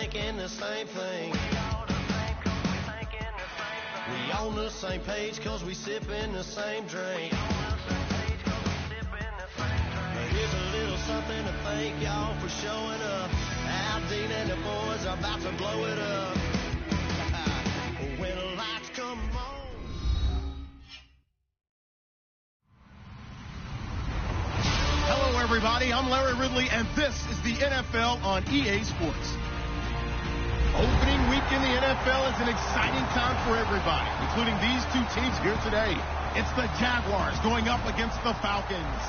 thinking the same thing. We on the same page cause we sipping the same drink. But here's a little something to thank y'all for showing up. Al Dean and the boys are about to blow it up. When the lights come on. Hello, everybody. I'm Larry Ridley, and this is the NFL on EA Sports. Opening week in the NFL is an exciting time for everybody, including these two teams here today. It's the Jaguars going up against the Falcons.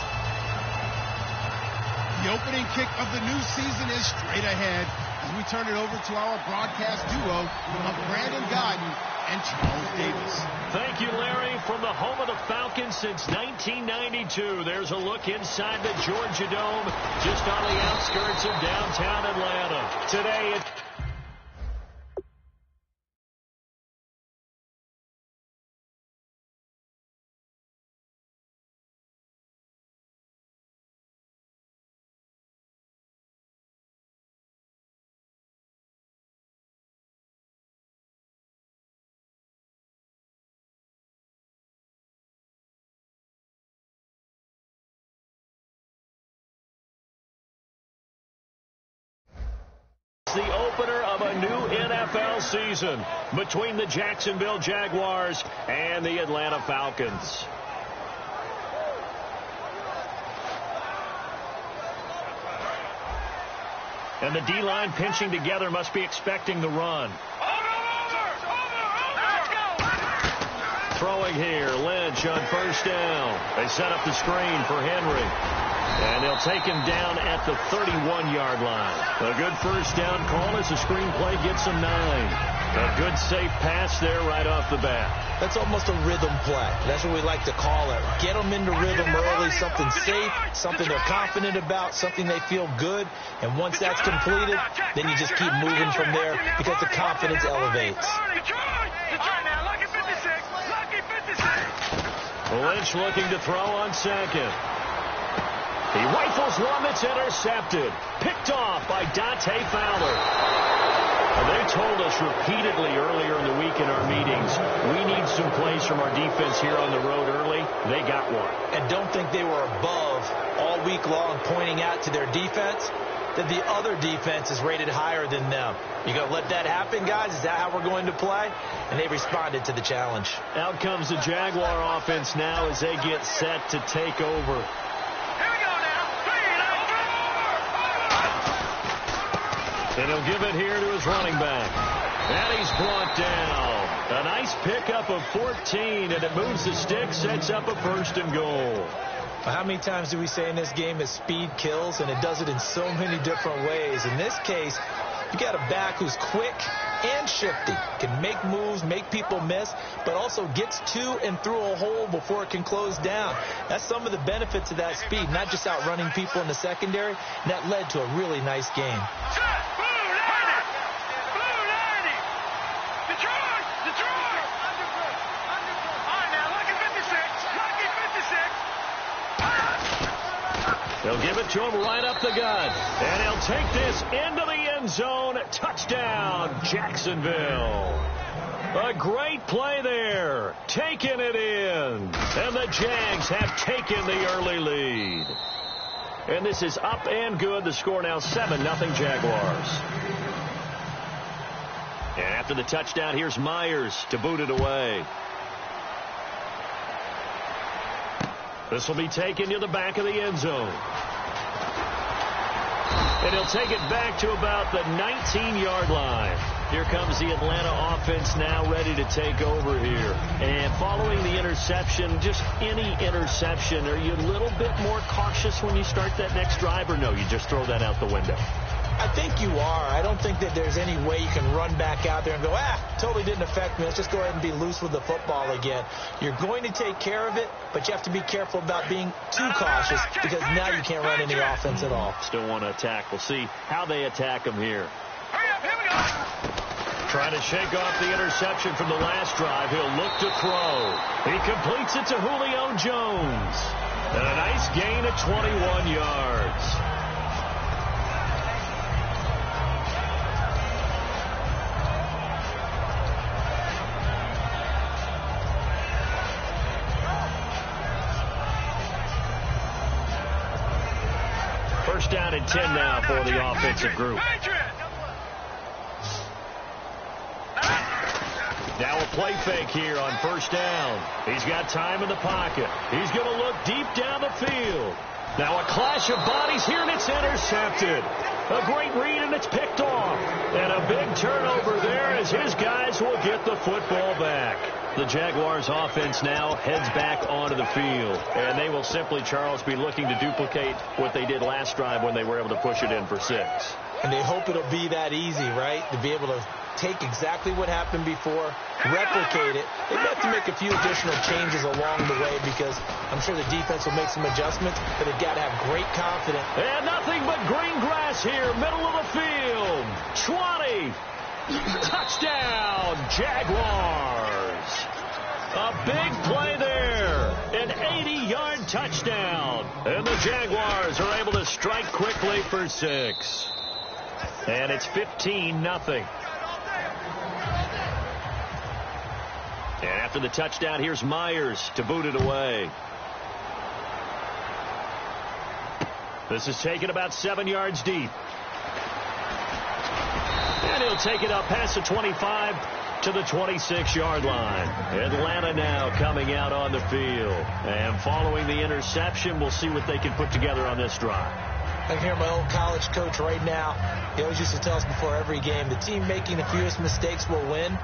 The opening kick of the new season is straight ahead as we turn it over to our broadcast duo of Brandon Godden and Charles Davis. Thank you, Larry. From the home of the Falcons since 1992, there's a look inside the Georgia Dome, just on the outskirts of downtown Atlanta. Today, the opener of a new NFL season between the Jacksonville Jaguars and the Atlanta Falcons. And the D-line pinching together must be expecting the run. Throwing here, Lynch on first down. They set up the screen for Henry. And they'll take him down at the 31-yard line. A good first down call as the screenplay gets him 9. A good safe pass there right off the bat. That's almost a rhythm play. That's what we like to call it. Get them into rhythm early, something safe, something they're confident about, something they feel good. And once that's completed, then you just keep moving from there because the confidence elevates. Lynch looking to throw on second. He rifles one that's intercepted. Picked off by Dante Fowler. They told us repeatedly earlier in the week in our meetings, we need some plays from our defense here on the road early. They got one. And don't think they were above all week long pointing out to their defense that the other defense is rated higher than them. You going to let that happen, guys? Is that how we're going to play? And they responded to the challenge. Out comes the Jaguar offense now as they get set to take over. And he'll give it here to his running back. And he's brought down. A nice pickup of 14, and it moves the stick, sets up a 1st and goal. How many times do we say in this game that speed kills, and it does it in so many different ways? In this case, you got a back who's quick and shifty, can make moves, make people miss, but also gets to and through a hole before it can close down. That's some of the benefits of that speed, not just outrunning people in the secondary, and that led to a really nice game. They'll give it to him right up the gut. And he'll take this into the end zone. Touchdown, Jacksonville. A great play there. Taking it in. And the Jags have taken the early lead. And this is up and good. The score now 7-0 Jaguars. And after the touchdown, here's Myers to boot it away. This will be taken to the back of the end zone. And he'll take it back to about the 19-yard line. Here comes the Atlanta offense now ready to take over here. And following the interception, just any interception, are you a little bit more cautious when you start that next drive, or no, you just throw that out the window? I think you are. I don't think that there's any way you can run back out there and go, totally didn't affect me. Let's just go ahead and be loose with the football again. You're going to take care of it, but you have to be careful about being too cautious because now you can't run any offense at all. Still want to attack. We'll see how they attack him here. Hurry up, here we go. Trying to shake off the interception from the last drive. He'll look to throw. He completes it to Julio Jones. And a nice gain of 21 yards. First down and 10 now for the offensive group. Now a play fake here on first down. He's got time in the pocket. He's going to look deep down the field. Now a clash of bodies here, and it's intercepted. A great read, and it's picked off. And a big turnover there as his guys will get the football back. The Jaguars offense now heads back onto the field. And they will simply, Charles, be looking to duplicate what they did last drive when they were able to push it in for 6. And they hope it'll be that easy, right? To be able to take exactly what happened before, replicate it. They have to make a few additional changes along the way because I'm sure the defense will make some adjustments, but they've got to have great confidence. And nothing but green grass here, middle of the field. 20. Touchdown, Jaguars. A big play there. An 80-yard touchdown. And the Jaguars are able to strike quickly for 6. And it's 15-0. And after the touchdown, here's Myers to boot it away. This is taken about 7 yards deep. And he'll take it up past the 25 to the 26-yard line. Atlanta now coming out on the field. And following the interception, we'll see what they can put together on this drive. I can hear my old college coach right now. He always used to tell us before every game, the team making the fewest mistakes will win.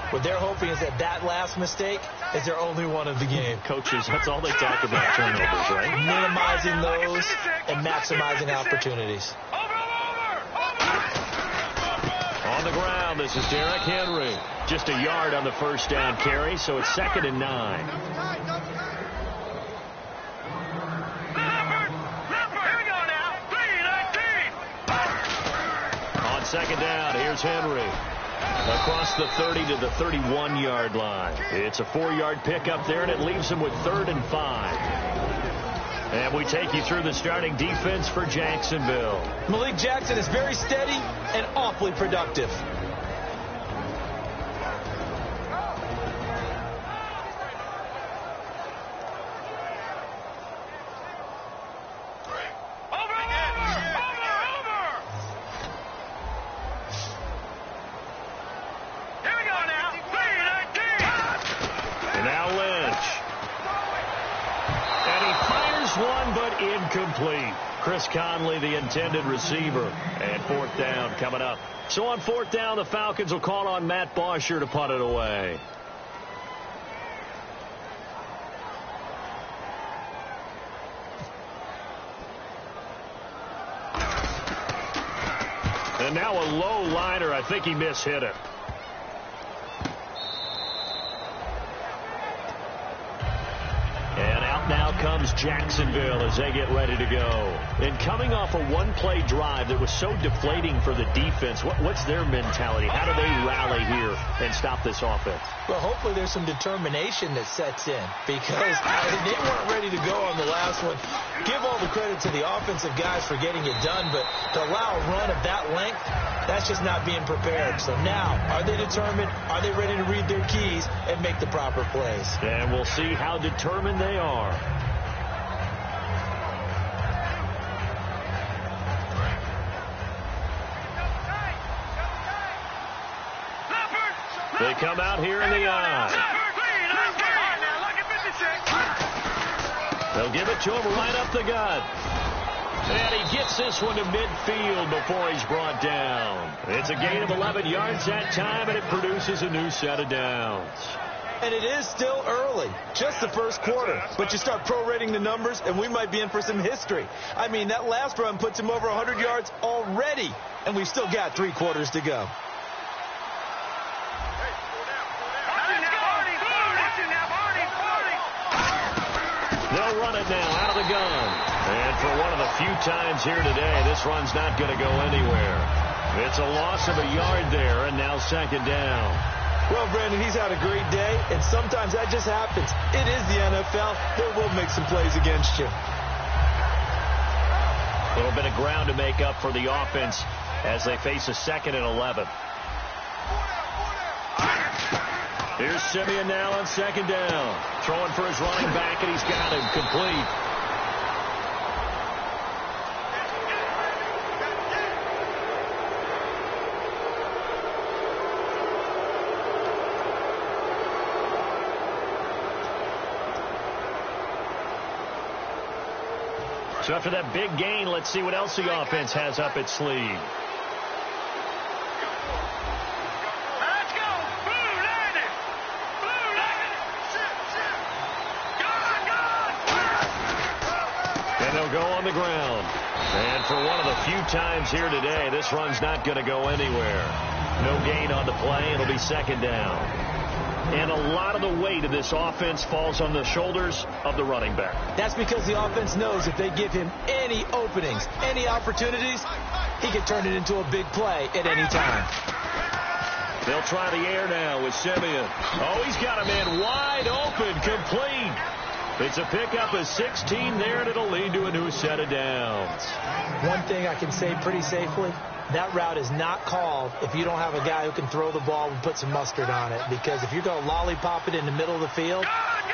What they're hoping is that last mistake is their only one of the game. Coaches, that's all they talk about, turnovers, right? Minimizing those and maximizing opportunities. On the ground, this is Derrick Henry. Just a yard on the first down carry, so it's 2nd and 9. On second down, here's Henry. Across the 30 to the 31-yard line. It's a 4-yard pickup there, and it leaves him with 3rd and 5. And we take you through the starting defense for Jacksonville. Malik Jackson is very steady and awfully productive. Incomplete. Chris Conley, the intended receiver. And 4th down coming up. So on 4th down, the Falcons will call on Matt Bosher to punt it away. And now a low liner. I think he mishit it. Now comes Jacksonville as they get ready to go. And coming off a one-play drive that was so deflating for the defense, what's their mentality? How do they rally here and stop this offense? Well, hopefully there's some determination that sets in because they weren't ready to go on the last one. Give all the credit to the offensive guys for getting it done, but to allow a run of that length, that's just not being prepared. So now, are they determined? Are they ready to read their keys and make the proper plays? And we'll see how determined they are. They come out here in the eye. They'll give it to him right up the gut. And he gets this one to midfield before he's brought down. It's a gain of 11 yards that time, and it produces a new set of downs. And it is still early, just the first quarter. But you start prorating the numbers, and we might be in for some history. I mean, that last run puts him over 100 yards already, and we've still got 3 quarters to go. They'll run it now out of the gun. And for one of the few times here today, this run's not going to go anywhere. It's a loss of a yard there, and now 2nd down. Well, Brandon, he's had a great day, and sometimes that just happens. It is the NFL. They will make some plays against you. A little bit of ground to make up for the offense as they face a 2nd and 11. Here's Simeon now on 2nd down. Throwing for his running back, and he's got him complete. So after that big gain, let's see what else the offense has up its sleeve. Let's go. Blue landed. Blue landed. Good. And they'll go on the ground. And for one of the few times here today, this run's not going to go anywhere. No gain on the play. It'll be second down. And a lot of the weight of this offense falls on the shoulders of the running back. That's because the offense knows if they give him any openings, any opportunities, he can turn it into a big play at any time. They'll try the air now with Simeon. Oh, he's got a man wide open, complete. It's a pickup of 16 there, and it'll lead to a new set of downs. One thing I can say pretty safely, that route is not called if you don't have a guy who can throw the ball and put some mustard on it. Because if you're going to lollipop it in the middle of the field,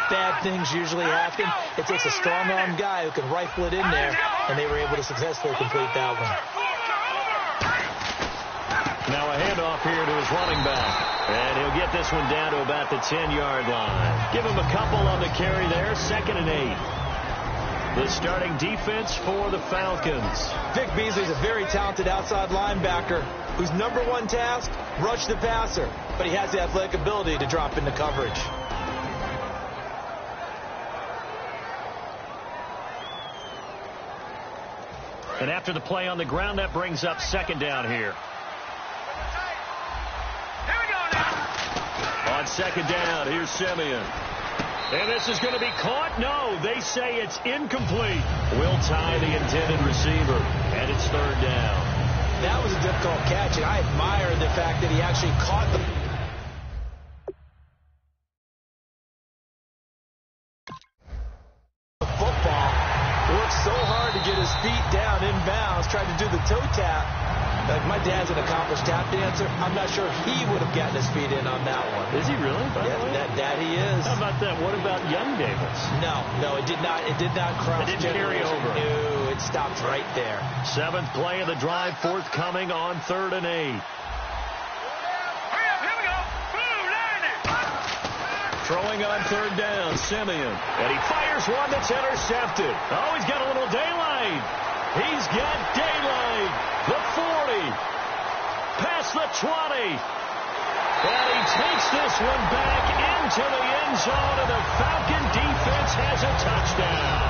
bad things usually happen. It takes a strong-arm guy who can rifle it in there, and they were able to successfully complete that one. Now a handoff here to his running back. And he'll get this one down to about the 10-yard line. Give him a couple on the carry there, 2nd and 8. The starting defense for the Falcons. Vic Beasley's a very talented outside linebacker whose number one task, rush the passer. But he has the athletic ability to drop into coverage. And after the play on the ground, that brings up second down here. Here we go now. On second down, here's Simeon. And this is going to be caught? No, they say it's incomplete. Will tie the intended receiver, and it's third down. That was a difficult catch, and I admire the fact that he actually caught the football. Worked so hard to get his feet down inbounds, tried to do the toe tap. Like, my dad's an accomplished tap dancer. I'm not sure he would have gotten his feet in on that one. Is he really? Yeah, that he is. How about that? What about Young Davis? No, it did not. It did not cross. It didn't carry over. No, it stopped right there. 7th play of the drive, forthcoming on 3rd and 8. Hurry up, here we go. Blue landed. Throwing on 3rd down, Simeon. And he fires one that's intercepted. Oh, he's got a little daylight. He's got daylight. The 40. Past the 20. And he takes this one back into the end zone, and the Falcon defense has a touchdown.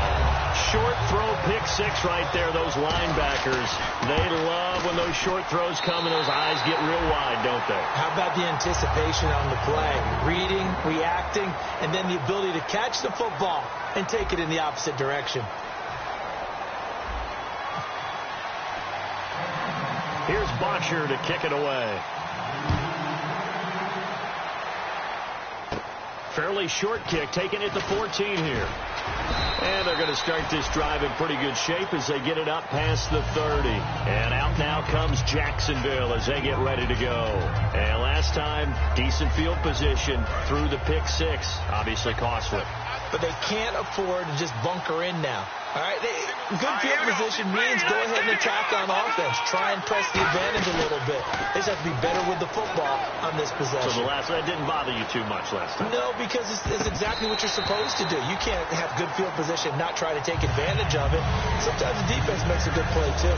Short throw, pick six right there. Those linebackers, they love when those short throws come and those eyes get real wide, don't they? How about the anticipation on the play? Reading, reacting, and then the ability to catch the football and take it in the opposite direction. Here's Boxer to kick it away. Fairly short kick, taking it to 14 here. And they're going to start this drive in pretty good shape as they get it up past the 30. And out now comes Jacksonville as they get ready to go. And last time, decent field position through the pick six. Obviously costly. But they can't afford to just bunker in now. All right, good field position means go ahead and attack on offense. Try and press the advantage a little bit. They just have to be better with the football on this possession. So that didn't bother you too much last time? No, because it's exactly what you're supposed to do. You can't have good field position and not try to take advantage of it. Sometimes the defense makes a good play, too.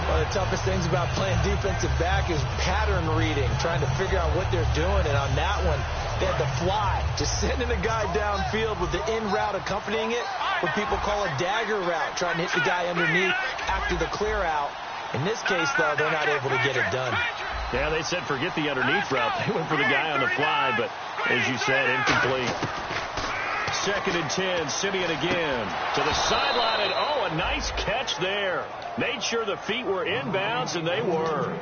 One of the toughest things about playing defensive back is pattern reading, trying to figure out what they're doing. And on that one, they had to fly, just sending a guy downfield with the in route accompanying it, what people call a dagger route, trying to hit the guy underneath after the clear out. In this case, though, they're not able to get it done. Yeah, they said forget the underneath route. They went for the guy on the fly, but as you said, incomplete. 2nd and 10, Simeon again to the sideline, and a nice catch there. Made sure the feet were inbounds, and they were.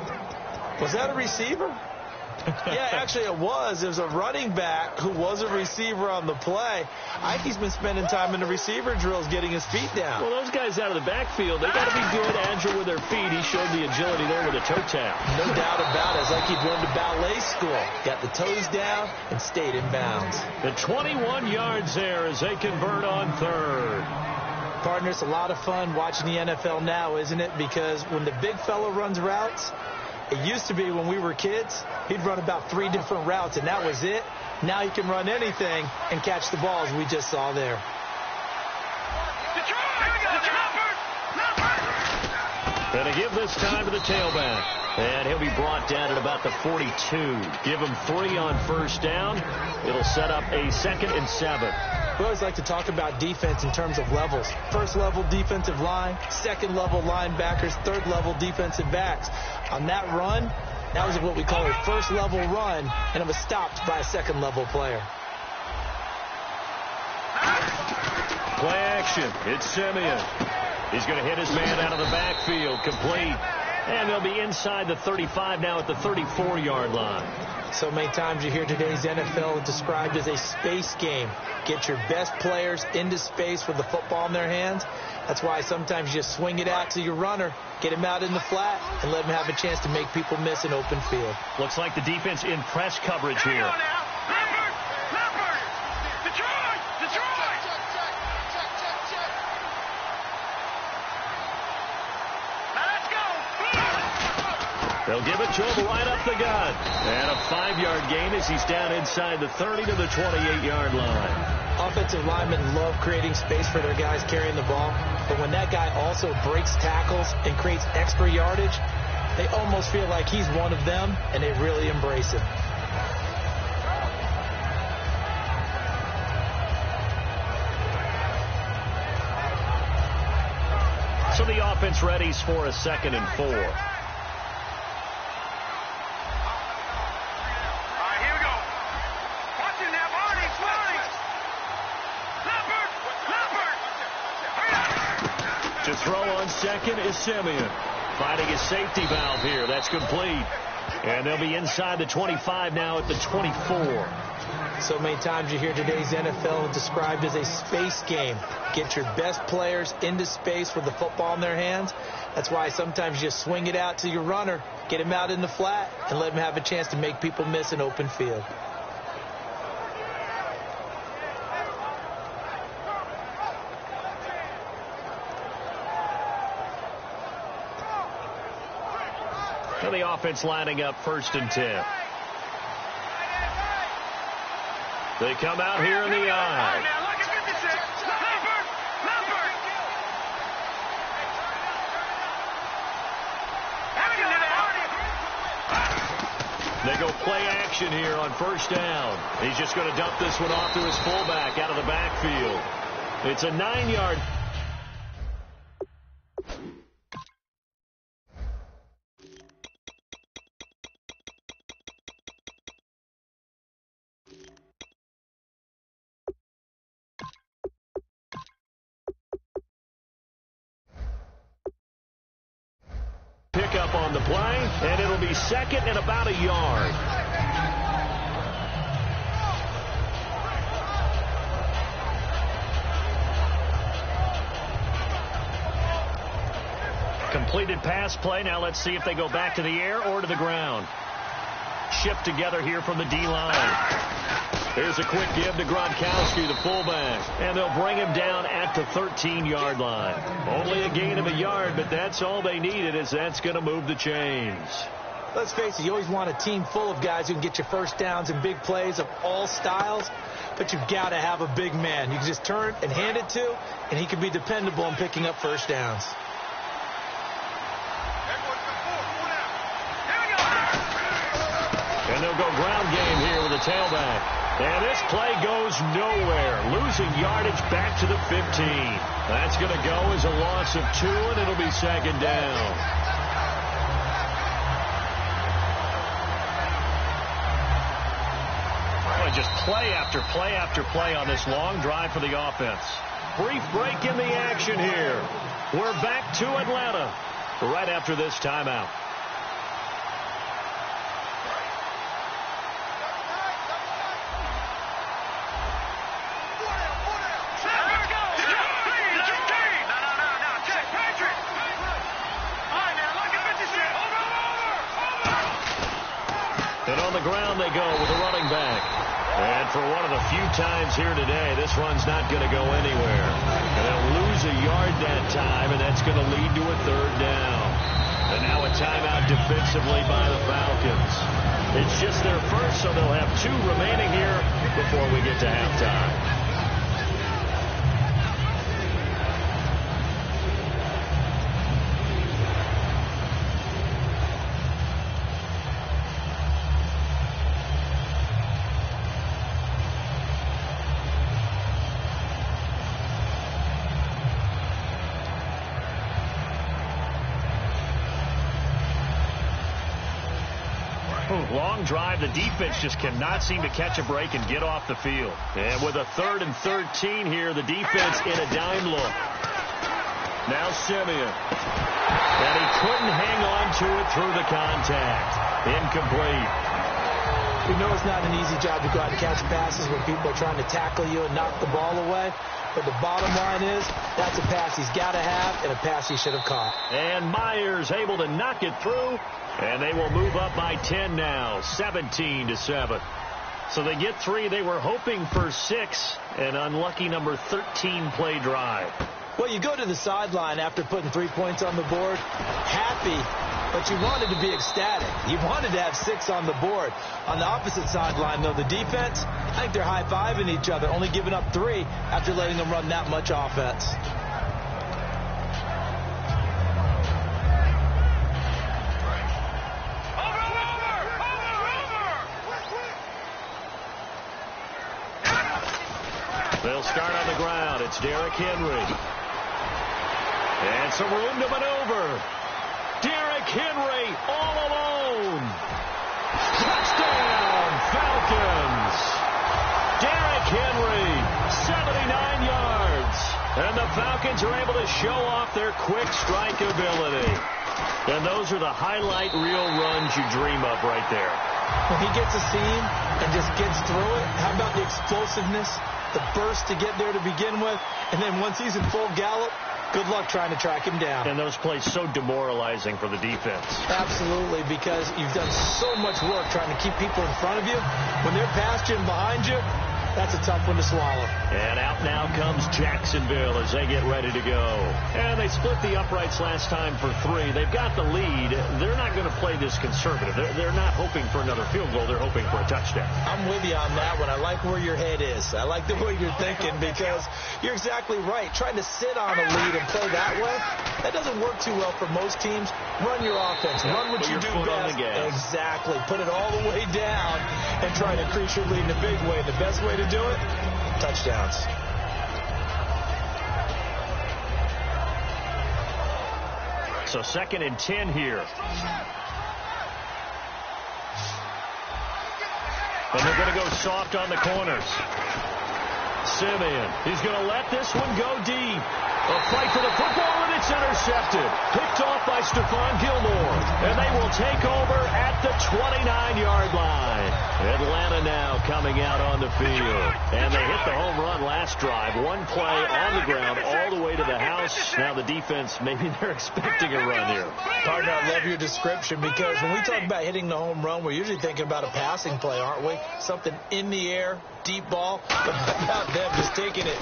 Was that a receiver? Yeah, actually it was. It was a running back who was a receiver on the play. I think he's been spending time in the receiver drills getting his feet down. Well, those guys out of the backfield, they got to be good, agile with their feet. He showed the agility there with a toe tap. No doubt about it. It's like he'd gone to ballet school. Got the toes down and stayed in bounds. The 21 yards there as they convert on 3rd. Partner, it's a lot of fun watching the NFL now, isn't it? Because when the big fella runs routes, it used to be when we were kids, he'd run about 3 different routes, and that was it. Now he can run anything and catch the balls we just saw there. And to give this time to the tailback. And he'll be brought down at about the 42. Give him 3 on first down. It'll set up a 2nd and 7. We always like to talk about defense in terms of levels. First level defensive line, second level linebackers, third level defensive backs. On that run, that was what we call a first level run, and it was stopped by a second level player. Play action. It's Simeon. He's going to hit his man out of the backfield. Complete. And they'll be inside the 35 now at the 34-yard line. So many times you hear today's NFL described as a space game. Get your best players into space with the football in their hands. That's why sometimes you just swing it out to your runner, get him out in the flat, and let him have a chance to make people miss an open field. Looks like the defense in press coverage here. They'll give it to him right up the gut. And a 5-yard gain as he's down inside the 30 to the 28-yard line. Offensive linemen love creating space for their guys carrying the ball. But when that guy also breaks tackles and creates extra yardage, they almost feel like he's one of them, and they really embrace it. So the offense readies for a 2nd and 4. To throw on second is Simeon. Finding his safety valve here. That's complete. And they'll be inside the 25 now at the 24. So many times you hear today's NFL described as a space game. Get your best players into space with the football in their hands. That's why sometimes you just swing it out to your runner, get him out in the flat, and let him have a chance to make people miss an open field. And the offense lining up 1st and 10. They come out here in the eye. They go play action here on 1st down. He's just going to dump this one off to his fullback out of the backfield. It's a 9-yard. Up on the play, and it'll be 2nd and about a yard. Completed pass play. Now let's see if they go back to the air or to the ground. Shift together here from the D-line. Here's a quick give to Gronkowski, the fullback. And they'll bring him down at the 13-yard line. Only a gain of a yard, but that's all they needed, as that's going to move the chains. Let's face it, you always want a team full of guys who can get you first downs and big plays of all styles, but you've got to have a big man you can just turn and hand it to, and he can be dependable in picking up first downs. And they'll go ground game here with a tailback. And this play goes nowhere. Losing yardage back to the 15. That's going to go as a loss of 2, and it'll be 2nd down. Well, just play after play after play on this long drive for the offense. Brief break in the action here. We're back to Atlanta right after this timeout. And on the ground they go with a running back. And for one of the few times here today, this run's not going to go anywhere. And they'll lose a yard that time, and that's going to lead to a 3rd down. And now a timeout defensively by the Falcons. It's just their first, so they'll have 2 remaining here before we get to halftime. long drive. The defense just cannot seem to catch a break and get off the field. And with a 3rd and 13 here, the defense in a dime look. Now Simeon. And he couldn't hang on to it through the contact. Incomplete. We know it's not an easy job to go out and catch passes when people are trying to tackle you and knock the ball away. But the bottom line is, that's a pass he's got to have and a pass he should have caught. And Myers able to knock it through. And they will move up by 10 now, 17-7. So they get 3. They were hoping for 6. An unlucky number 13 play drive. Well, you go to the sideline after putting 3 points on the board, happy, but you wanted to be ecstatic. You wanted to have 6 on the board. On the opposite sideline, though, the defense, I think they're high-fiving each other, only giving up 3 after letting them run that much offense. They'll start on the ground. It's Derrick Henry. And some room to maneuver. Derrick Henry all alone. Touchdown, Falcons. Derrick Henry, 79 yards. And the Falcons are able to show off their quick strike ability. And those are the highlight reel runs you dream of right there. When he gets a seam and just gets through it, how about the explosiveness, the burst to get there to begin with, and then once he's in full gallop, good luck trying to track him down. And those plays so demoralizing for the defense. Absolutely, because you've done so much work trying to keep people in front of you. When they're past you and behind you, that's a tough one to swallow. And out now comes Jacksonville as they get ready to go. And they split the uprights last time for 3. They've got the lead. They're not going to play this conservative. They're not hoping for another field goal. They're hoping for a touchdown. I'm with you on that one. I like where your head is. I like the way you're thinking because you're exactly right. Trying to sit on a lead and play that way, that doesn't work too well for most teams. Run your offense. Run what you do best. Exactly. Put it all the way down and try to increase your lead in a big way. The best way to do it, touchdowns. So 2nd and 10 here. And they're going to go soft on the corners. Simeon, he's going to let this one go deep. A fight for the football, and it's intercepted. Picked off by Stephon Gilmore. And they will take over at the 29-yard line. Atlanta now coming out on the field. And they hit the home run last drive. One play on the ground all the way to the house. Now the defense, maybe they're expecting a run here. Partner, I love your description because when we talk about hitting the home run, we're usually thinking about a passing play, aren't we? Something in the air, deep ball. But how about them just taking it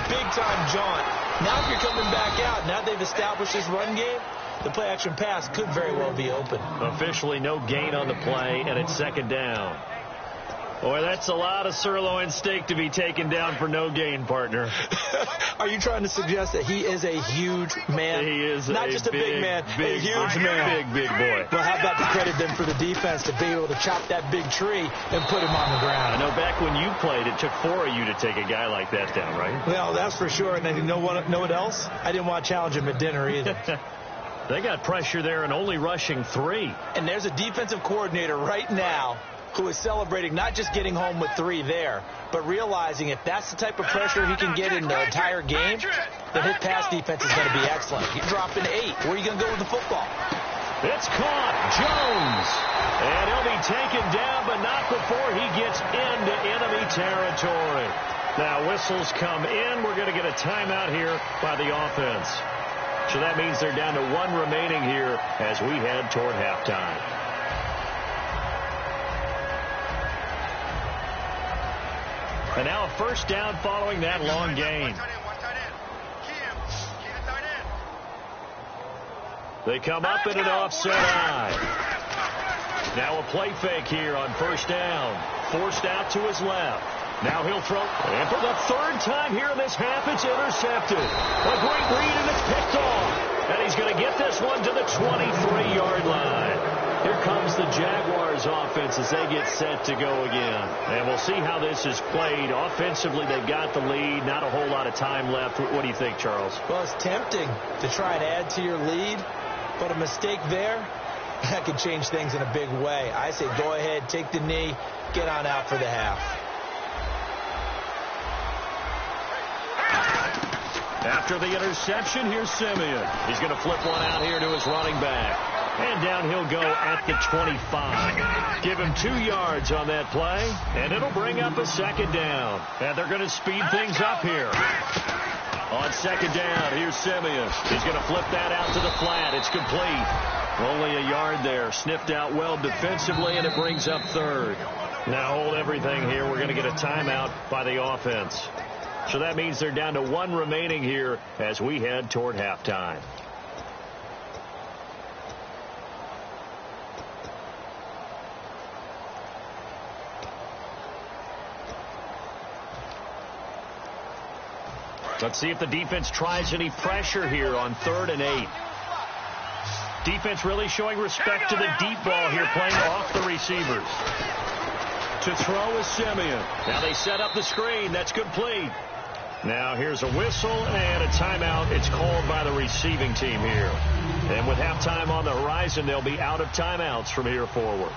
big-time jaunt? Now if you're coming back out, now they've established this run game, the play-action pass could very well be open. Officially no gain on the play, and it's 2nd down. Boy, that's a lot of sirloin steak to be taken down for no gain, partner. Are you trying to suggest that he is a huge man? He is not just a big man, a huge man. Big boy. Well, how about to credit them for the defense to be able to chop that big tree and put him on the ground? I know back when you played, it took 4 of you to take a guy like that down, right? Well, that's for sure. And then you know what else? I didn't want to challenge him at dinner either. They got pressure there and only rushing 3. And there's a defensive coordinator right now who is celebrating not just getting home with 3 there, but realizing if that's the type of pressure he can get in the entire game, then his pass defense is going to be excellent. You're dropping 8. Where are you going to go with the football? It's caught. Jones. And he'll be taken down, but not before he gets into enemy territory. Now whistles come in. We're going to get a timeout here by the offense. So that means they're down to 1 remaining here as we head toward halftime. And now a 1st down following that long gain. They come up in an offset eye. Now a play fake here on 1st down. Forced out to his left. Now he'll throw. And for the 3rd time here in this half, it's intercepted. A great read, and it's picked off. And he's going to get this one to the 23-yard line. Here comes the Jaguars offense as they get set to go again. And we'll see how this is played. Offensively, they've got the lead. Not a whole lot of time left. What do you think, Charles? Well, it's tempting to try and add to your lead, but a mistake there that could change things in a big way. I say go ahead, take the knee, get on out for the half. After the interception, here's Simeon. He's going to flip one out here to his running back. And down he'll go at the 25. Give him 2 yards on that play, and it'll bring up a second down. And they're going to speed things up here. On second down, here's Simeon. He's going to flip that out to the flat. It's complete. Only a yard there. Sniffed out well defensively, and it brings up third. Now hold everything here. We're going to get a timeout by the offense. So that means they're down to 1 remaining here as we head toward halftime. Let's see if the defense tries any pressure here on 3rd and 8. Defense really showing respect to the deep ball here, playing off the receivers. To throw is Simeon. Now they set up the screen. That's complete. Now here's a whistle and a timeout. It's called by the receiving team here. And with halftime on the horizon, they'll be out of timeouts from here forward.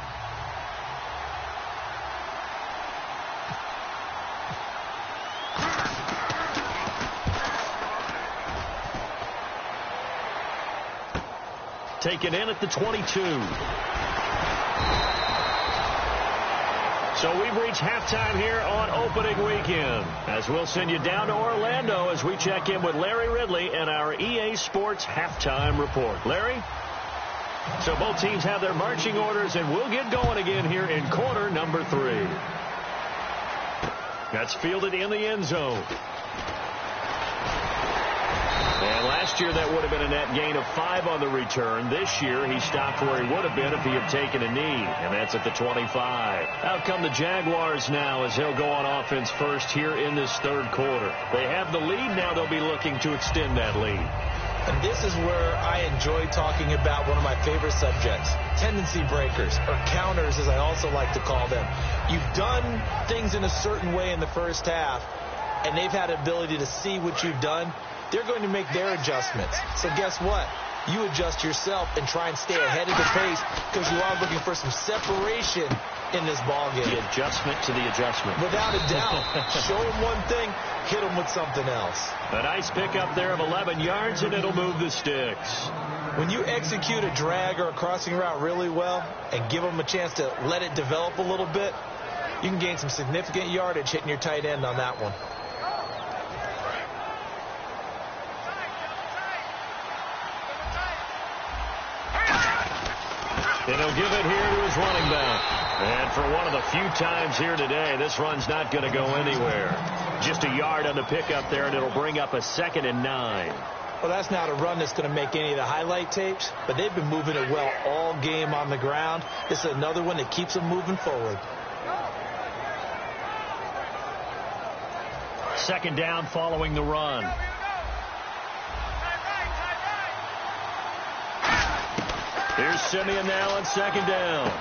Taken in at the 22. So we've reached halftime here on opening weekend, as we'll send you down to Orlando as we check in with Larry Ridley and our EA Sports Halftime Report. Larry? So both teams have their marching orders, and we'll get going again here in quarter number 3. That's fielded in the end zone. And last year that would have been a net gain of 5 on the return. This year he stopped where he would have been if he had taken a knee, and that's at the 25. Out come the Jaguars now as they'll go on offense first here in this 3rd quarter. They have the lead. Now they'll be looking to extend that lead. And this is where I enjoy talking about one of my favorite subjects, tendency breakers, or counters as I also like to call them. You've done things in a certain way in the first half, and they've had the ability to see what you've done. They're going to make their adjustments. So guess what? You adjust yourself and try and stay ahead of the pace because you are looking for some separation in this ball game. The adjustment to the adjustment. Without a doubt. Show them one thing, hit them with something else. A nice pickup there of 11 yards, and it'll move the sticks. When you execute a drag or a crossing route really well and give them a chance to let it develop a little bit, you can gain some significant yardage hitting your tight end on that one. And he'll give it here to his running back. And for one of the few times here today, this run's not going to go anywhere. Just a yard on the pickup there, and it'll bring up a 2nd and 9. Well, that's not a run that's going to make any of the highlight tapes, but they've been moving it well all game on the ground. This is another one that keeps them moving forward. 2nd down following the run. Here's Simeon now on 2nd down.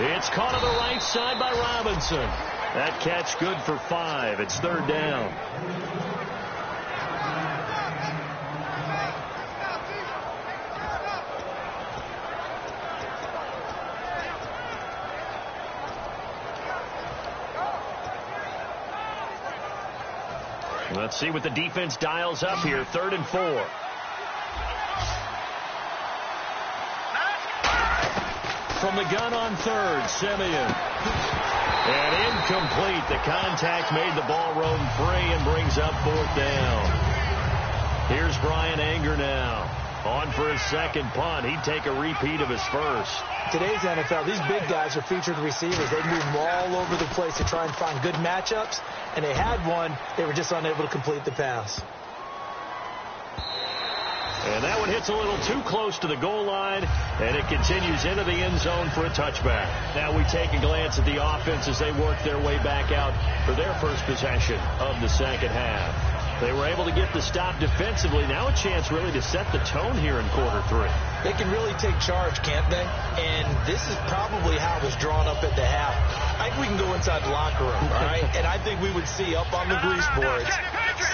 It's caught on the right side by Robinson. That catch good for 5. It's 3rd down. Let's see what the defense dials up here. 3rd and 4. From the gun on 3rd, Simeon. And incomplete. The contact made the ball roam free and brings up 4th down. Here's Brian Anger now. On for his 2nd punt. He'd take a repeat of his first. Today's NFL, these big guys are featured receivers. They move all over the place to try and find good matchups. And they had one. They were just unable to complete the pass. And that one hits a little too close to the goal line, and it continues into the end zone for a touchback. Now we take a glance at the offense as they work their way back out for their first possession of the 2nd half. They were able to get the stop defensively. Now a chance really to set the tone here in quarter 3. They can really take charge, can't they? And this is probably how it was drawn up at the half. I think we can go inside the locker room, all right? And I think we would see up on the grease boards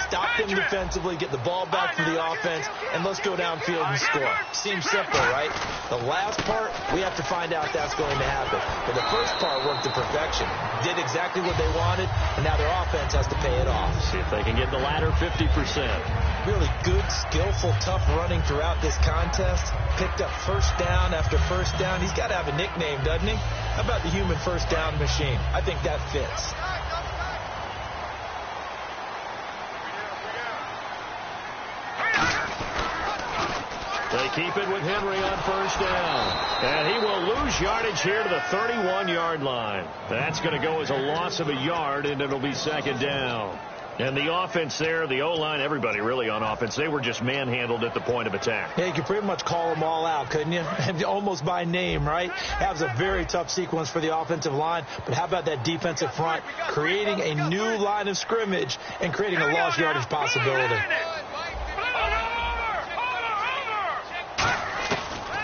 Stop them defensively, get the ball back to the offense, and let's go downfield and score. Seems simple, right? The last part, we have to find out that's going to happen. But the first part worked to perfection. Did exactly what they wanted, and now their offense has to pay it off. See if they can get the latter 50%. Really good, skillful, tough running throughout this contest. Picked up first down after first down. He's got to have a nickname, doesn't he? How about the human first down machine? I think that fits. They keep it with Henry on first down. And he will lose yardage here to the 31-yard line. That's going to go as a loss of a yard, and it'll be second down. And the offense there, the O-line, everybody really on offense, they were just manhandled at the point of attack. Yeah, you could pretty much call them all out, couldn't you? Almost by name, right? That was a very tough sequence for the offensive line. But how about that defensive front creating a new line of scrimmage and creating a lost yardage possibility?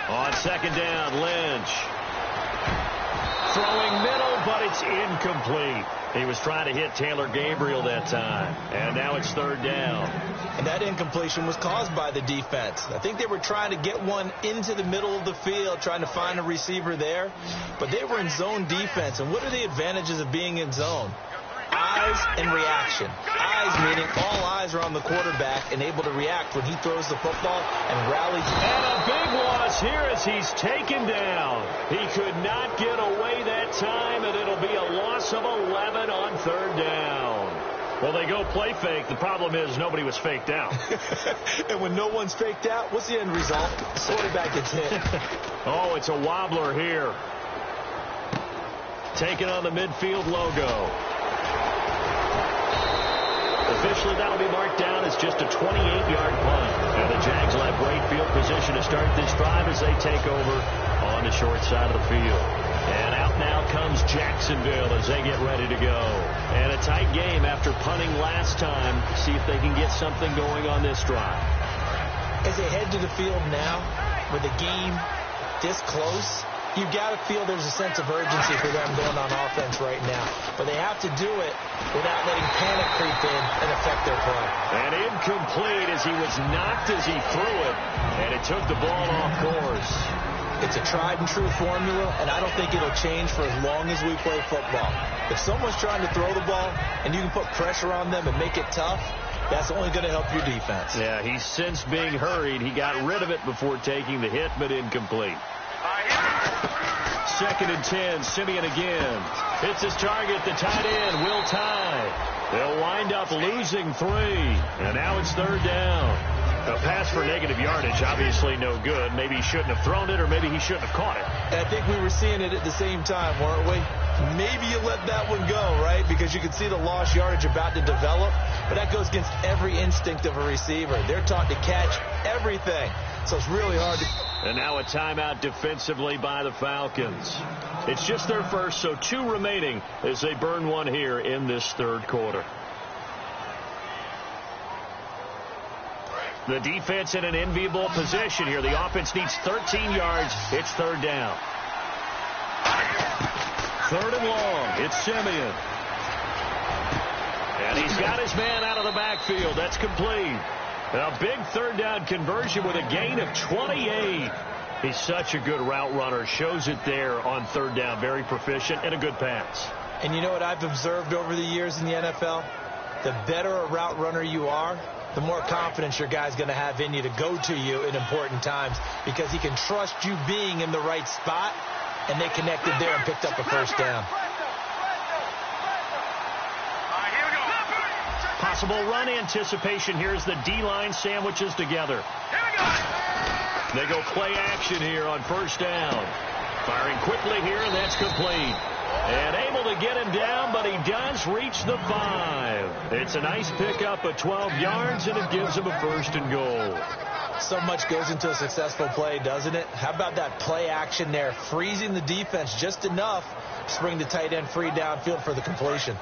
On second down, Lynch. Throwing middle, but it's incomplete. He was trying to hit Taylor Gabriel that time. And now it's third down. And that incompletion was caused by the defense. I think they were trying to get one into the middle of the field, trying to find a receiver there. But they were in zone defense. And what are the advantages of being in zone? Eyes and reaction. Eyes meaning all eyes are on the quarterback and able to react when he throws the football and rallies. And a big loss here as he's taken down. He could not get away that time, and it'll be a loss of 11 on third down. Well, they go play fake. The problem is nobody was faked out. And when no one's faked out, what's the end result? The quarterback gets hit. Oh, it's a wobbler here. Taking on the midfield logo. Officially, that'll be marked down as just a 28-yard punt. And the Jags will have great field position to start this drive as they take over on the short side of the field. And out now comes Jacksonville as they get ready to go. And a tight game after punting last time. See if they can get something going on this drive. As they head to the field now, with the game this close, you've got to feel there's a sense of urgency for them going on offense right now. But they have to do it without letting panic creep in and affect their play. And incomplete as he was knocked as he threw it. And it took the ball off course. It's a tried and true formula, and I don't think it'll change for as long as we play football. If someone's trying to throw the ball and you can put pressure on them and make it tough, that's only going to help your defense. Yeah, he's since being hurried. He got rid of it before taking the hit, but incomplete. Second and 10, Simeon again. Hits his target, the tight end, Will Tye. They'll wind up losing 3, and now it's third down. A pass for negative yardage, obviously no good. Maybe he shouldn't have thrown it, or maybe he shouldn't have caught it. And I think we were seeing it at the same time, weren't we? Maybe you let that one go, right? Because you can see the lost yardage about to develop. But that goes against every instinct of a receiver. They're taught to catch everything. So it's really hard to... And now a timeout defensively by the Falcons. It's just their first, so 2 remaining as they burn one here in this third quarter. The defense in an enviable position here. The offense needs 13 yards. It's third down. Third and long. It's Simeon. And he's got his man out of the backfield. That's complete. A big third down conversion with a gain of 28. He's such a good route runner. Shows it there on third down. Very proficient and a good pass. And you know what I've observed over the years in the NFL? The better a route runner you are, the more confidence your guy's going to have in you to go to you in important times because he can trust you being in the right spot, and they connected there and picked up a first down. Possible run anticipation here as the D-line sandwiches together. They go play action here on first down. Firing quickly here, and that's complete. And able to get him down, but he does reach the 5. It's a nice pickup of 12 yards, and it gives him a first and goal. So much goes into a successful play, doesn't it? How about that play action there, freezing the defense just enough to bring the tight end free downfield for the completion.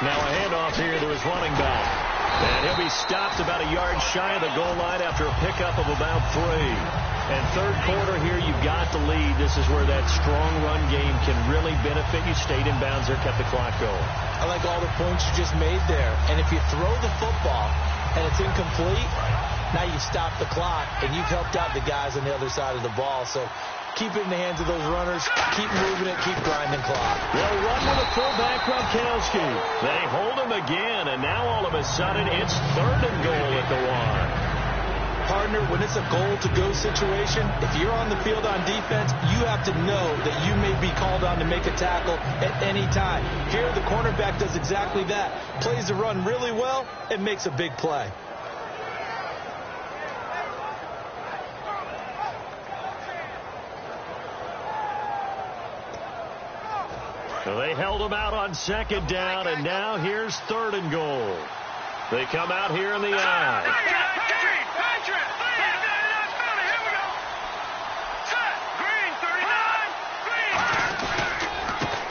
Now a handoff here to his running back. And he'll be stopped about a yard shy of the goal line after a pickup of about 3. And third quarter here, you've got the lead. This is where that strong run game can really benefit you. Stayed in bounds there, kept the clock going. I like all the points you just made there. And if you throw the football and it's incomplete, now you've stopped the clock and you've helped out the guys on the other side of the ball. So keep it in the hands of those runners. Keep moving it. Keep grinding clock. They'll run with a fullback, Gronkowski. They hold him again, and now all of a sudden it's 3rd and goal at the 1. Partner, when it's a goal-to-go situation, if you're on the field on defense, you have to know that you may be called on to make a tackle at any time. Here, the cornerback does exactly that. Plays the run really well and makes a big play. So they held him out on 2nd down, and now here's 3rd and goal. They come out here in the eye.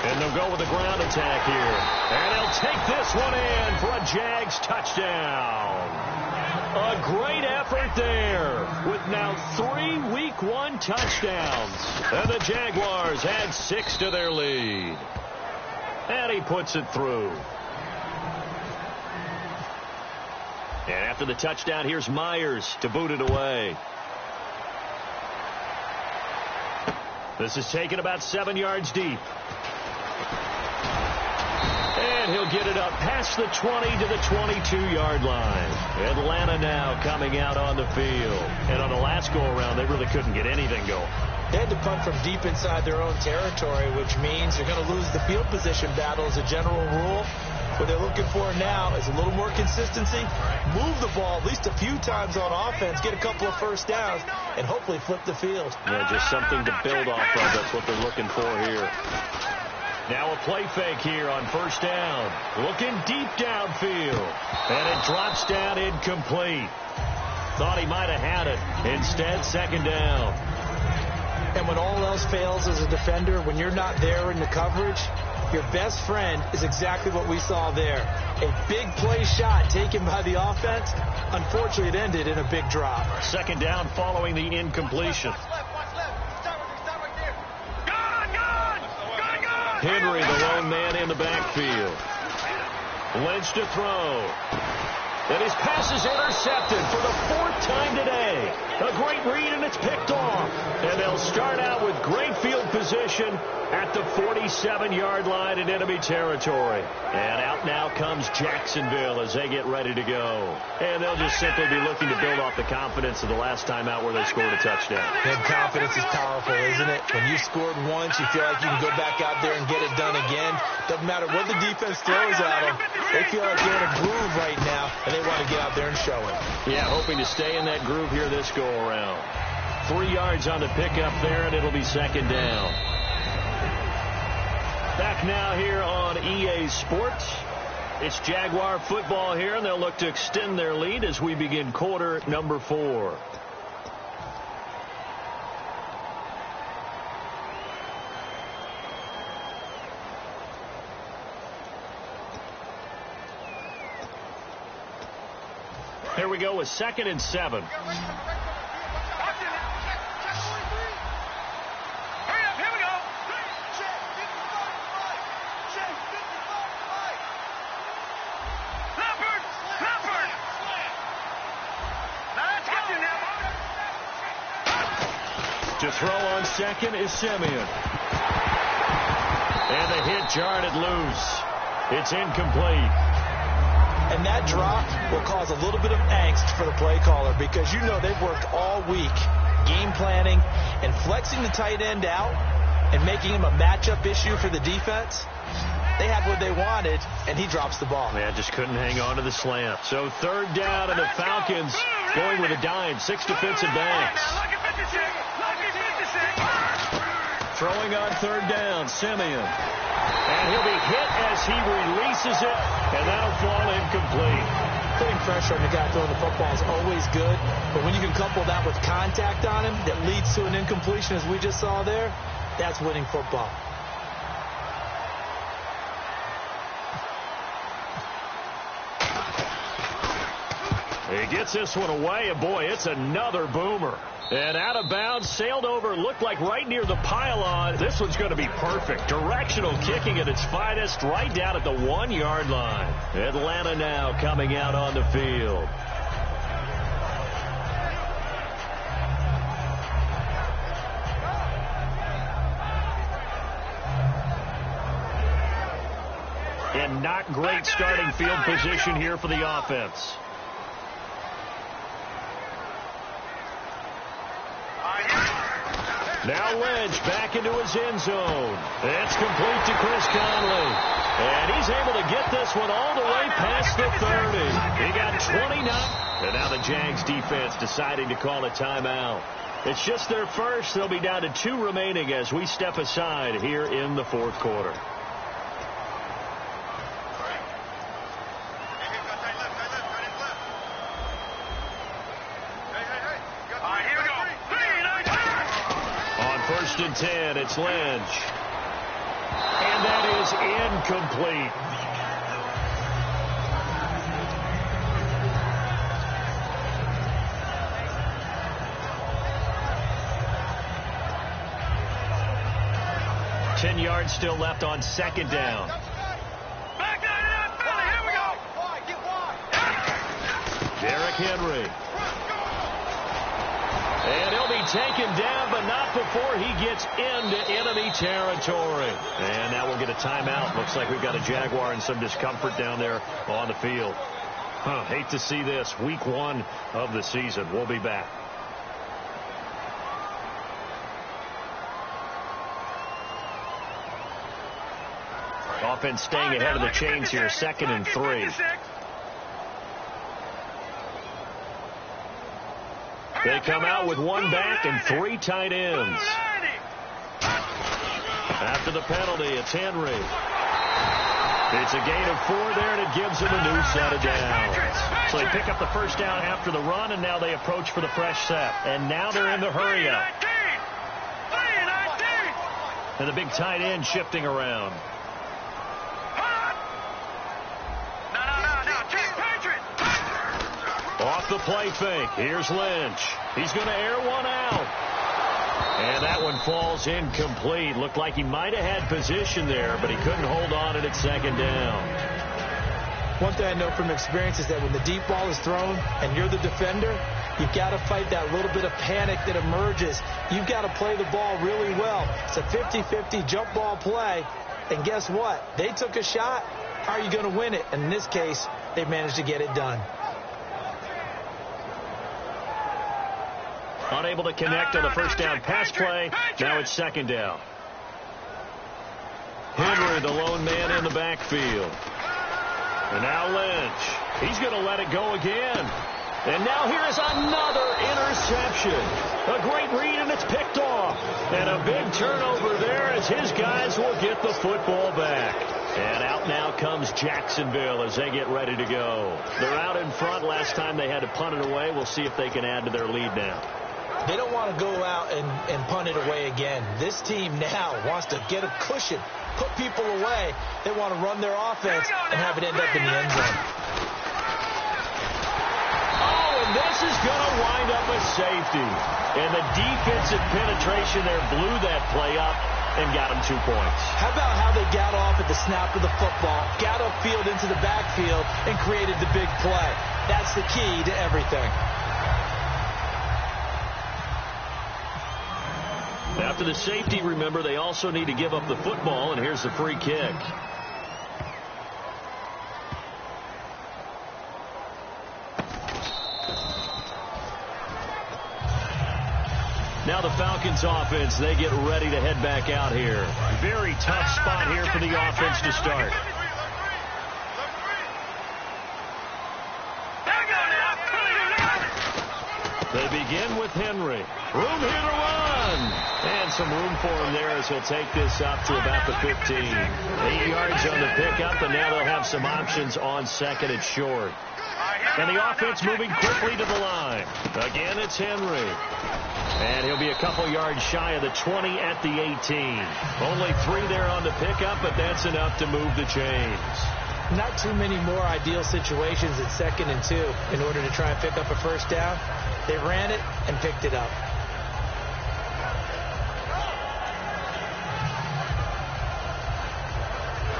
And they'll go with the ground attack here. And they'll take this one in for a Jags touchdown. A great effort there with now 3 Week 1 touchdowns. And the Jaguars add 6 to their lead. And he puts it through. And after the touchdown, here's Myers to boot it away. This is taken about 7 yards deep. And he'll get it up past the 20 to the 22-yard line. Atlanta now coming out on the field. And on the last go-around, they really couldn't get anything going. They had to punt from deep inside their own territory, which means they're going to lose the field position battle as a general rule. What they're looking for now is a little more consistency, move the ball at least a few times on offense, get a couple of first downs, and hopefully flip the field. Yeah, just something to build off of. That's what they're looking for here. Now a play fake here on 1st down. Looking deep downfield. And it drops down incomplete. Thought he might have had it. Instead, 2nd down. And when all else fails as a defender, when you're not there in the coverage, your best friend is exactly what we saw there. A big play shot taken by the offense. Unfortunately, it ended in a big drop. 2nd down following the incompletion. Henry, the lone man in the backfield. Lynch to throw. And his pass is intercepted for the 4th time today. A great read, and it's picked off. And they'll start out with great field position at the 47-yard line in enemy territory. And out now comes Jacksonville as they get ready to go. And they'll just simply be looking to build off the confidence of the last time out where they scored a touchdown. And confidence is powerful, isn't it? When you scored once, you feel like you can go back out there and get it done again. Doesn't matter what the defense throws at them. They feel like they're in a groove right now, and they want to get out there and show it. Yeah, hoping to stay in that groove here this go-around. 3 yards on the pickup there, and it'll be 2nd down. Back now here on EA Sports. It's Jaguar football here, and they'll look to extend their lead as we begin quarter number 4. Here we go with 2nd and 7. To throw on 2nd is Simeon. And the hit jarred it loose. It's incomplete. And that drop will cause a little bit of angst for the play caller because you know they've worked all week game planning and flexing the tight end out and making him a matchup issue for the defense. They had what they wanted, and he drops the ball. Man, just couldn't hang on to the slant. So 3rd down, and the Falcons going with a dime. 6 defensive backs. Throwing on 3rd down, Simeon. And he'll be hit as he releases it, and that'll fall incomplete. Putting pressure on the guy throwing the football is always good, but when you can couple that with contact on him that leads to an incompletion, as we just saw there, that's winning football. Gets this one away, and boy, it's another boomer. And out of bounds, sailed over, looked like right near the pylon. This one's going to be perfect. Directional kicking at its finest, right down at the 1-yard line. Atlanta now coming out on the field. And not great starting field position here for the offense. Now Lynch back into his end zone. It's complete to Chris Conley. And he's able to get this one all the way past the 30. He got 29. And now the Jags defense deciding to call a timeout. It's just their first. They'll be down to 2 remaining as we step aside here in the fourth quarter. First and 10, it's Lynch. And that is incomplete. Ten yards still left on second down. Derrick Henry. And he'll be taken down, but not before he gets into enemy territory. And now we'll get a timeout. Looks like we've got a Jaguar in some discomfort down there on the field. Hate to see this. Week 1 of the season. We'll be back. Offense staying ahead of the chains here. 2nd and 3. They come out with 1 back and 3 tight ends. After the penalty, it's Henry. It's a gain of 4 there, and it gives them a new set of downs. So they pick up the first down after the run, and now they approach for the fresh set. And now they're in the hurry up. And the big tight end shifting around. Off the play fake. Here's Lynch. He's going to air one out. And that one falls incomplete. Looked like he might have had position there, but he couldn't hold on at 2nd down. One thing I know from experience is that when the deep ball is thrown and you're the defender, you've got to fight that little bit of panic that emerges. You've got to play the ball really well. It's a 50-50 jump ball play. And guess what? They took a shot. How are you going to win it? And in this case, they managed to get it done. Unable to connect on the first down pass play. Now it's 2nd down. Henry, the lone man in the backfield. And now Lynch. He's going to let it go again. And now here is another interception. A great read, and it's picked off. And a big turnover there as his guys will get the football back. And out now comes Jacksonville as they get ready to go. They're out in front. Last time they had to punt it away. We'll see if they can add to their lead now. They don't want to go out and punt it away again. This team now wants to get a cushion, put people away. They want to run their offense and have it end up in the end zone. Oh, and this is going to wind up a safety. And the defensive penetration there blew that play up and got them 2 points. How about how they got off at the snap of the football, got upfield into the backfield, and created the big play? That's the key to everything. After the safety, remember, they also need to give up the football, and here's the free kick. Now the Falcons offense, they get ready to head back out here. Very tough spot here for the offense to start. They begin with Henry. Room here to run. And some room for him there as he'll take this up to about the 15. 8 yards on the pickup, and now they'll have some options on 2nd and short. And the offense moving quickly to the line. Again, it's Henry. And he'll be a couple yards shy of the 20 at the 18. Only 3 there on the pickup, but that's enough to move the chains. Not too many more ideal situations at 2nd and 2 in order to try and pick up a first down. They ran it and picked it up.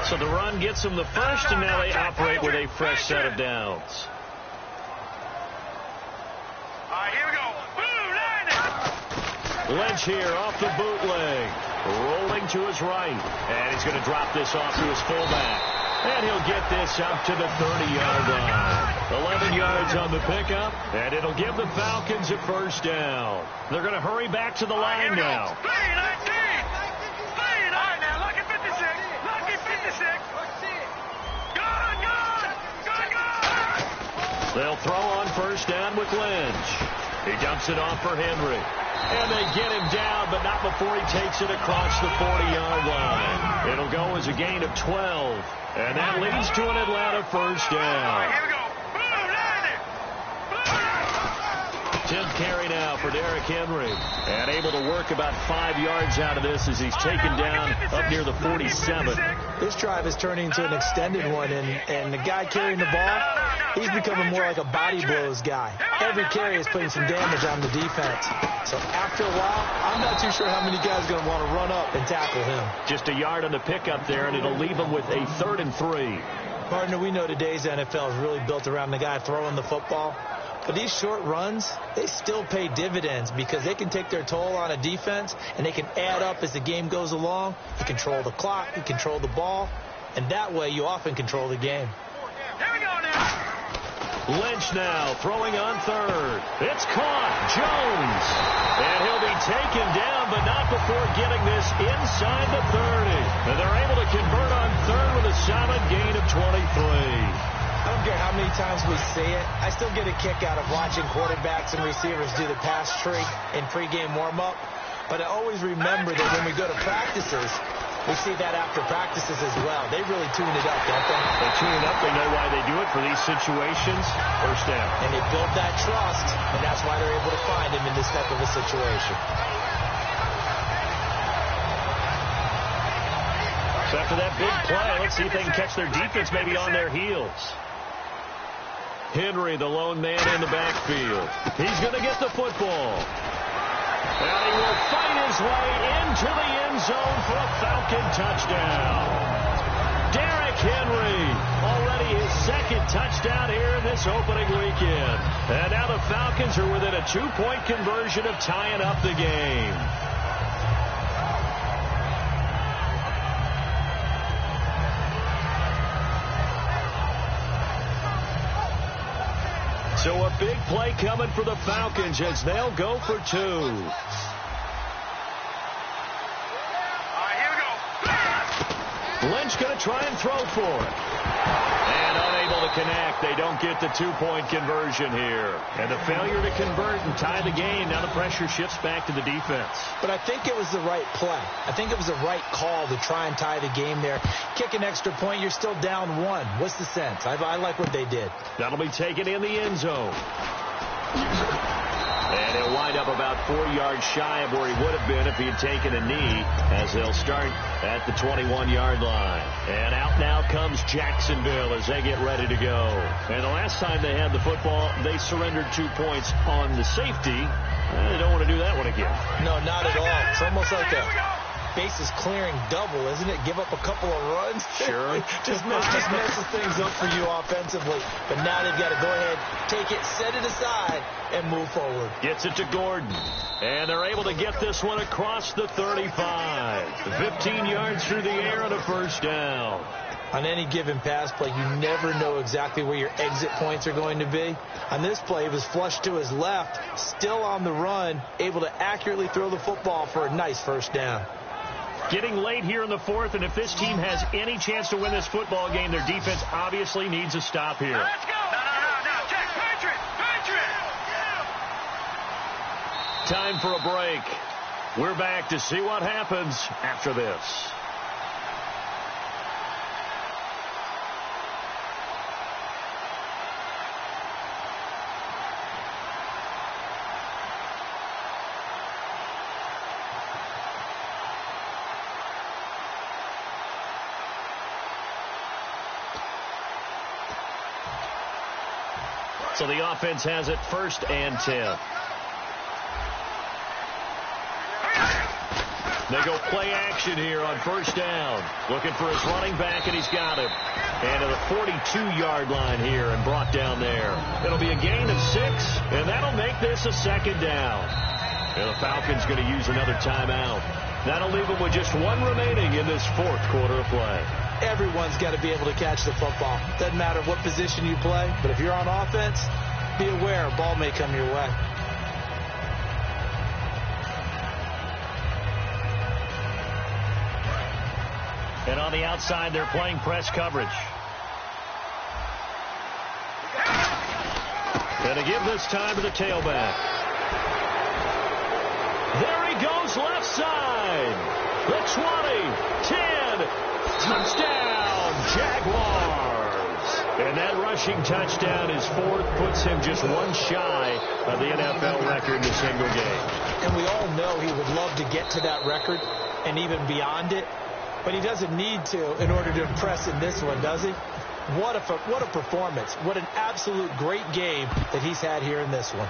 So the run gets them the first, and now they operate with a fresh set of downs. All right, here we go. Boom, line it. Lynch here off the bootleg. Rolling to his right. And he's going to drop this off to his fullback. And he'll get this up to the 30-yard line. 11 yards on the pickup, and it'll give the Falcons a first down. They're going to hurry back to the line now. Play 19. Play it. All right, now, lucky 56. Lucky 56. Good. They'll throw on first down with Lynch. He dumps it off for Henry. And they get him down, but not before he takes it across the 40-yard line. It'll go as a gain of 12. And that leads to an Atlanta first down. Here we go. Boom, line it. 10th carry now for Derrick Henry. And able to work about 5 yards out of this as he's taken down up near the 47. This drive is turning into an extended one, and the guy carrying the ball, he's becoming more like a body blows guy. Every carry is putting some damage on the defense. So after a while, I'm not too sure how many guys are going to want to run up and tackle him. Just a yard on the pickup there, and it'll leave him with a 3rd and 3. Partner, we know today's NFL is really built around the guy throwing the football. But these short runs, they still pay dividends because they can take their toll on a defense, and they can add up as the game goes along. You control the clock, you control the ball, and that way you often control the game. Here we go now. Lynch now throwing on 3rd. It's caught. Jones. And he'll be taken down, but not before getting this inside the 30. And they're able to convert on 3rd with a solid gain of 23. I don't care how many times we see it. I still get a kick out of watching quarterbacks and receivers do the pass tree in pregame warm-up. But I always remember that when we go to practices, we see that after practices as well. They really tune it up, don't they? They tune it up. They know why they do it for these situations. First down. And they build that trust, and that's why they're able to find him in this type of a situation. So after that big play, let's see if they can catch their defense maybe on their heels. Henry, the lone man in the backfield. He's going to get the football. And he will fight his way into the end zone for a Falcon touchdown. Derrick Henry, already his 2nd touchdown here in this opening weekend. And now the Falcons are within a 2-point conversion of tying up the game. So a big play coming for the Falcons as they'll go for 2. All right, here we go. Lynch going to try and throw for it. And unable to connect. They don't get the 2-point conversion here. And the failure to convert and tie the game. Now the pressure shifts back to the defense. But I think it was the right play. I think it was the right call to try and tie the game there. Kick an extra point, you're still down 1. What's the sense? I like what they did. That'll be taken in the end zone. And he'll wind up about 4 yards shy of where he would have been if he had taken a knee, as they'll start at the 21-yard line. And out now comes Jacksonville as they get ready to go. And the last time they had the football, they surrendered 2 points on the safety. They don't want to do that one again. No, not at all. It's almost like a bases clearing double, isn't it? Give up a couple of runs. Sure. just messes things up for you offensively. But now they've got to go ahead, take it, set it aside, and move forward. Gets it to Gordon. And they're able to get this one across the 35. 15 yards through the air on a first down. On any given pass play, you never know exactly where your exit points are going to be. On this play, it was flushed to his left, still on the run, able to accurately throw the football for a nice first down. Getting late here in the 4th, and if this team has any chance to win this football game, their defense obviously needs a stop here. Let's go. No. Check. Patriot. Time for a break. We're back to see what happens after this. So the offense has it 1st and 10. They go play action here on 1st down. Looking for his running back, and he's got him. And to the 42-yard line here and brought down there. It'll be a gain of 6, and that'll make this a 2nd down. And the Falcons going to use another timeout. That'll leave them with just 1 remaining in this 4th quarter of play. Everyone's got to be able to catch the football. Doesn't matter what position you play, but if you're on offense, be aware a ball may come your way. And on the outside, they're playing press coverage. And to give this time to the tailback. There he goes, left side. The 20, 10, touchdown, Jaguars. And that rushing touchdown is 4th, puts him just 1 shy of the NFL record in a single game. And we all know he would love to get to that record and even beyond it. But he doesn't need to in order to impress in this one, does he? What a performance. What an absolute great game that he's had here in this one.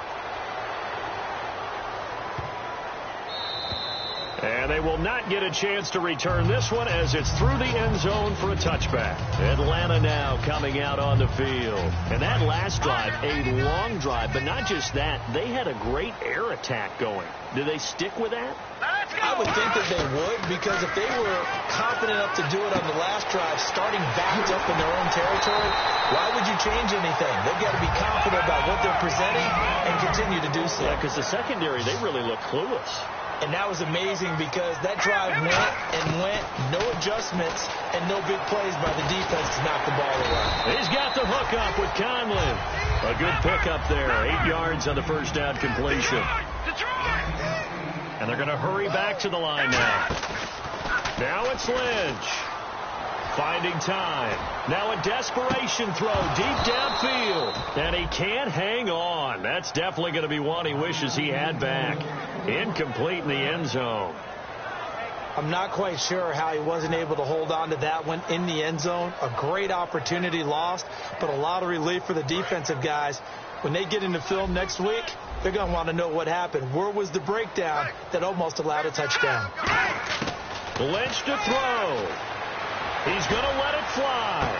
And they will not get a chance to return this one as it's through the end zone for a touchback. Atlanta now coming out on the field. And that last drive, a long drive, but not just that. They had a great air attack going. Do they stick with that? I would think that they would, because if they were confident enough to do it on the last drive, starting backed up in their own territory, why would you change anything? They've got to be confident about what they're presenting and continue to do so. Yeah, because the secondary, they really look clueless. And that was amazing because that drive went and went, no adjustments, and no big plays by the defense to knock the ball away. He's got the hook up with Conlon. A good pickup there, 8 yards on the 1st down completion. And they're going to hurry back to the line now. Now it's Lynch. Finding time. Now a desperation throw deep downfield. And he can't hang on. That's definitely going to be one he wishes he had back. Incomplete in the end zone. I'm not quite sure how he wasn't able to hold on to that one in the end zone. A great opportunity lost, but a lot of relief for the defensive guys. When they get into film next week, they're going to want to know what happened. Where was the breakdown that almost allowed a touchdown? Lynch to throw. He's going to let it fly.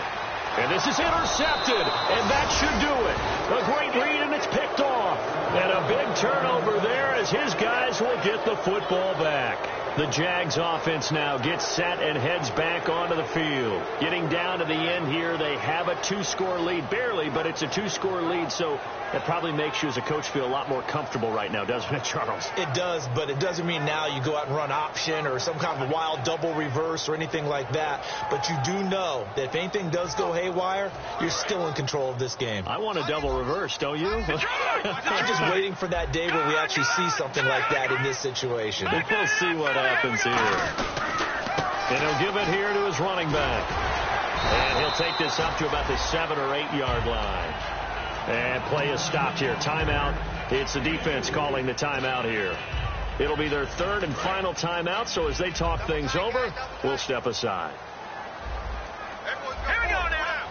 And this is intercepted, and that should do it. A great read, and it's picked off. And a big turnover there as his guys will get the football back. The Jags offense now gets set and heads back onto the field. Getting down to the end here, they have a 2-score lead. Barely, but it's a 2-score lead, so that probably makes you as a coach feel a lot more comfortable right now, doesn't it, Charles? It does, but it doesn't mean now you go out and run option or some kind of wild double reverse or anything like that. But you do know that if anything does go haywire, you're still in control of this game. I want a double reverse, don't you? I'm just waiting for that day where we actually see something like that in this situation. We'll see what happens here. And he'll give it here to his running back. And he'll take this up to about the 7 or 8 yard line. And play is stopped here. Timeout. It's the defense calling the timeout here. It'll be their 3rd and final timeout, so as they talk things over, we'll step aside. Here we go now.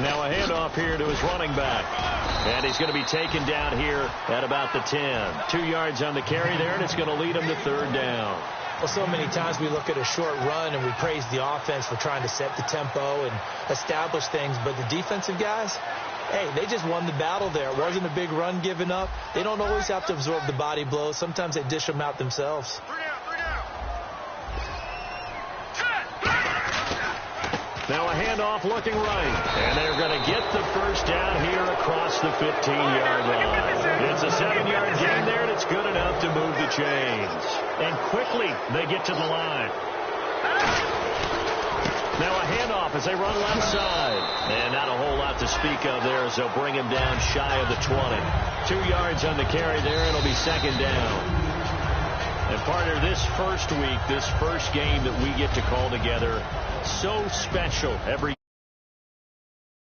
Now a handoff here to his running back. And he's going to be taken down here at about the 10. 2 yards on the carry there, and it's going to lead him to 3rd down. Well, so many times we look at a short run and we praise the offense for trying to set the tempo and establish things. But the defensive guys, hey, they just won the battle there. It wasn't a big run given up. They don't always have to absorb the body blows. Sometimes they dish them out themselves. Now a handoff looking right. And they're going to get the 1st down here across the 15-yard line. It's a 7-yard gain there, and it's good enough to move the chains. And quickly they get to the line. Now a handoff as they run left side. And not a whole lot to speak of there as they'll bring him down shy of the 20. 2 yards on the carry there, and it'll be 2nd down. And partner, this first week, this first game that we get to call together, so special every